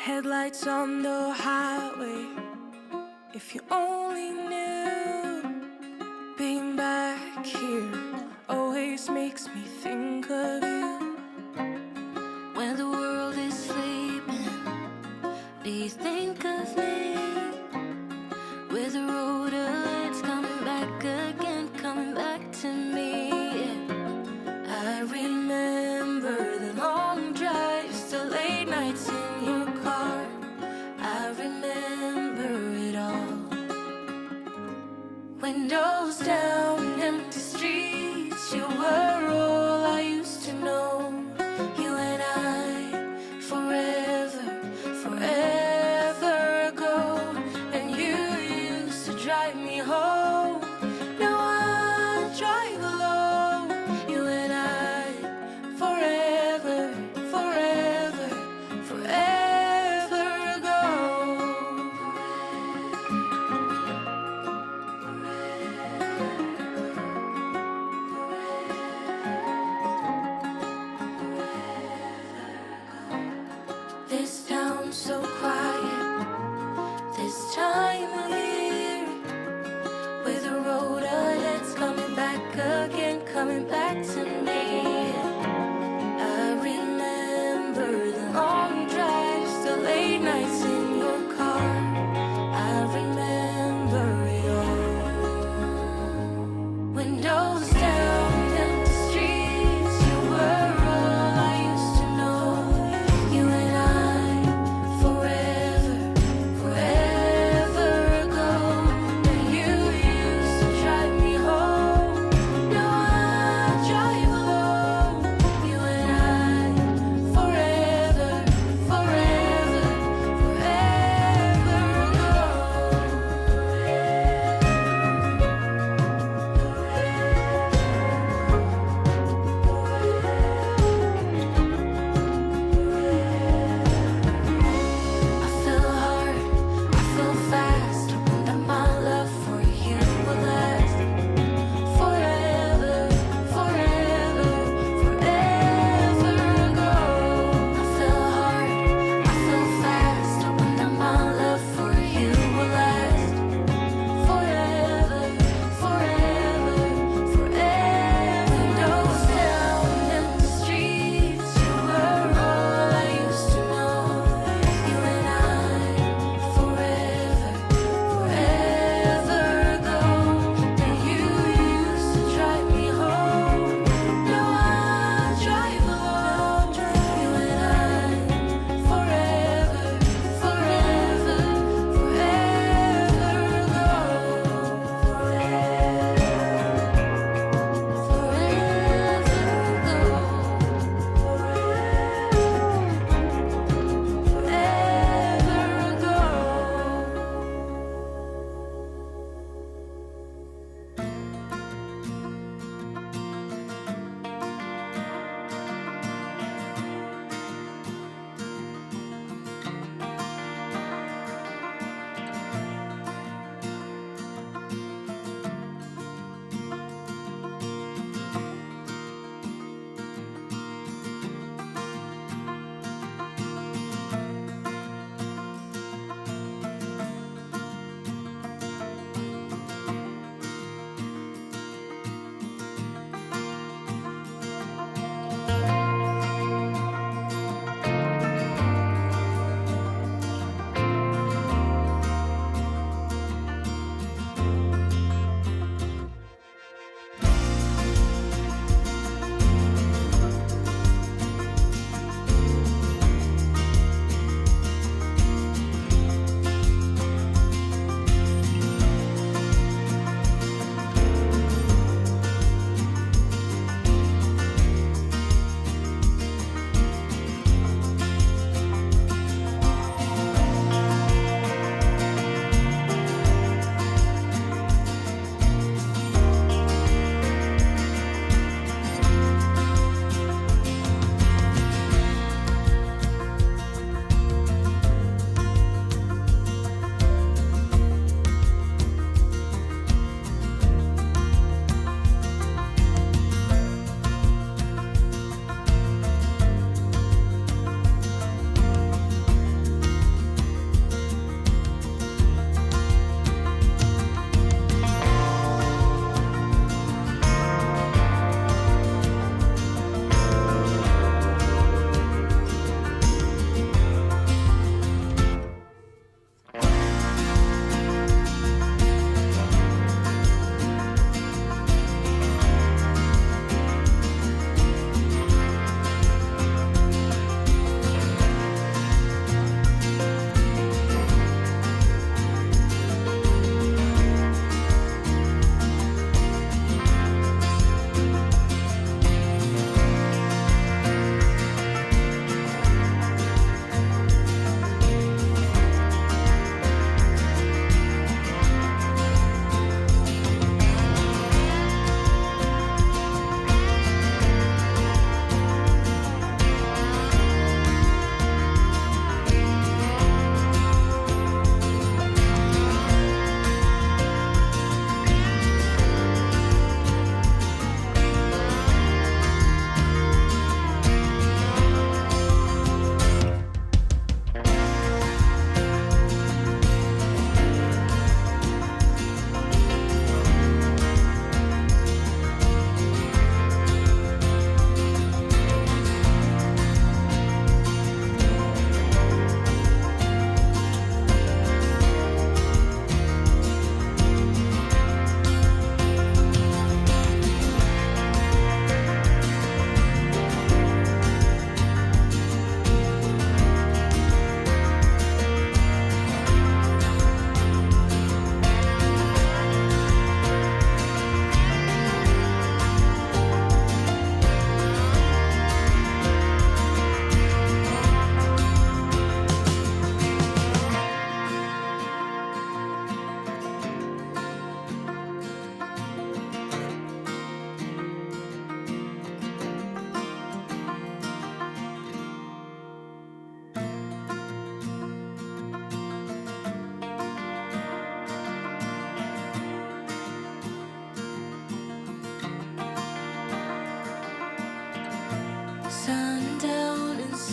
Headlights on the highway. If you only knew, being back here always makes me think of you. When the world is sleeping, do you think of me? With the road ahead's coming back again, coming back to me. I remember the long drives, the late nights in your car. I remember it all. Windows down, empty streets, you were all I used to know. You and I, forever, forever ago. And you used to drive me home. Now I drive alone. You and I, forever, forever, forever ago. This town's so quiet, this time of year. With the road ahead's coming back again, coming back to me. I remember the long drives, the late nights in your car. I remember it all. Windows down, empty streets, you were all I used to know. You and I, forever.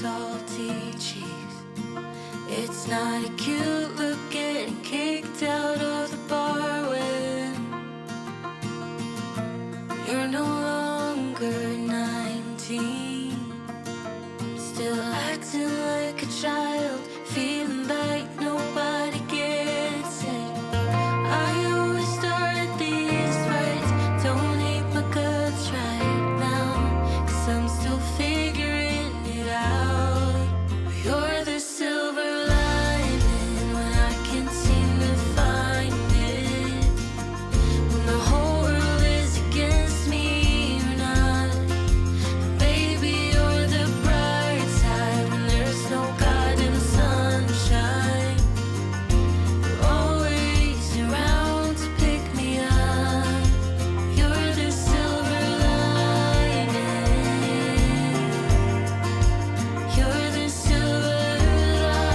salty cheeks. It's not a cute look getting kicked out of the bar when you're no longer 19. Still acting like a child, feeling like nobody gets it. I always start these fights, don't hate my guts right now, 'cause I'm still figuring it out. You're the silver lining when I can't seem to find it. When the whole world is against me, you're not. And baby, you're the bright side when there's no God in the sunshine. You're always around to pick me up. You're the silver lining. You're the silver lining.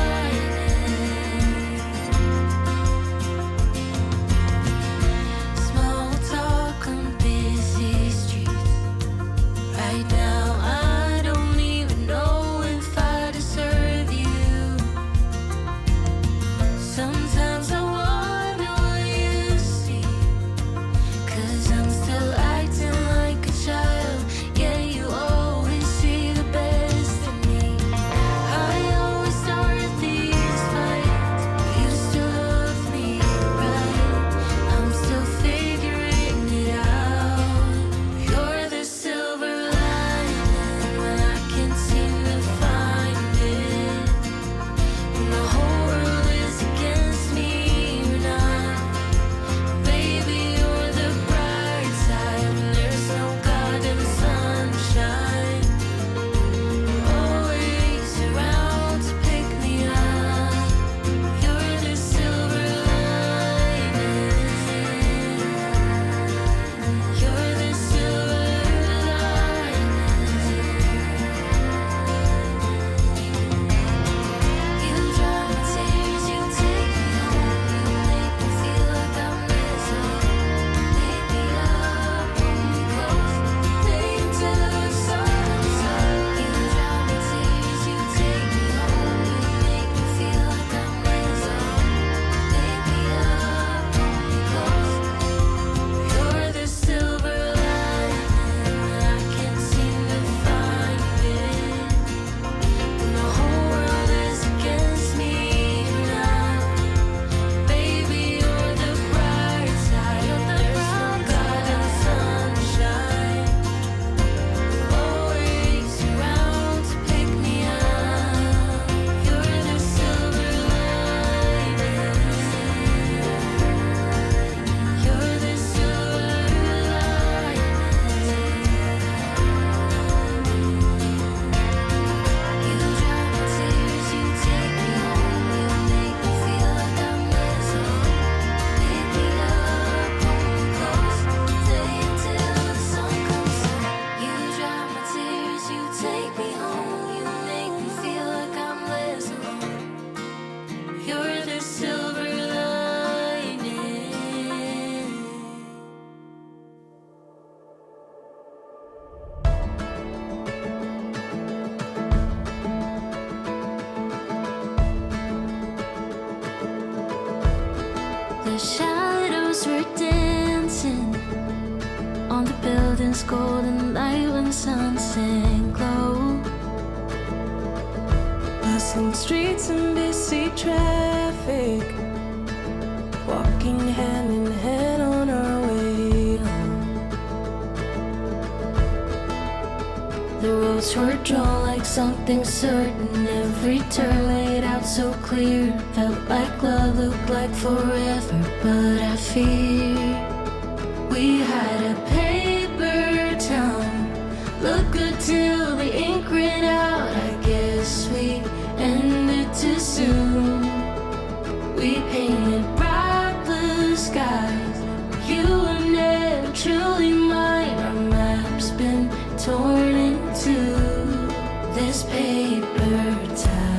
Small talk on busy streets. Right now, I don't even know if I deserve you. Sometimes I wonder what you see, 'cause I'm still acting like a child. Yeah, you always see the best in me. I always start these fights, but you still love me, right? I'm still figuring it out. You're the silver lining when I can't seem to find it. When the whole world is against me, you're not. Baby, you're the bright side when there's no God in the sunshine. You're always around to pick me up. You're the silver lining. You're the silver lining. You dry my tears, you take me home, you make me feel like I'm missing. Pick me up, hold me close, stay until the sun comes up. You dry my tears, you take me home, you make me feel like I'm missing. Pick me up, hold me close. You're the silver lining when I can't seem to find it. When the whole world is against me, you're not. Baby, you're the bright side. There's no God in the sunshine. You're always around to pick me up. You're the silver lining. You're the silver lining. You dry my tears, you take me home, you make me feel like I'm missing. Pick me up, hold me close, stay until the sun comes up. You dry my tears, you take me home, you make me feel like I'm less alone. You're the silver lining. The shadows were dancing on the building's golden light when sunset glow. Bustling streets and busy traffic, walking hand in hand on our way home. The roads were drawn like something certain, every turn laid out so clear. Felt like love, looked like forever, but I fear we had a paper town. Look good till the ink ran out. I guess we ended too soon. We painted bright blue skies. You were never truly mine. Our map's been torn in two. This paper town.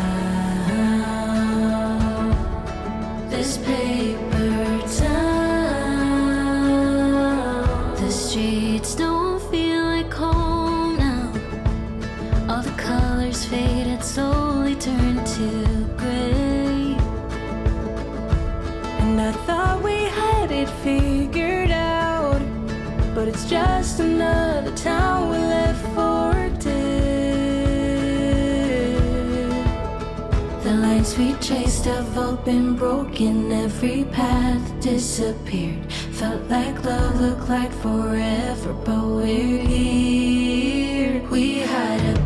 This paper town. The streets don't feel like home now. All the colors colors faded, slowly turned to gray. And I thought we had it figured out, but it's just another town we left for dead. The lines we chased have all been broken, every path disappeared. Felt like love, looked like forever, but we're here. We had a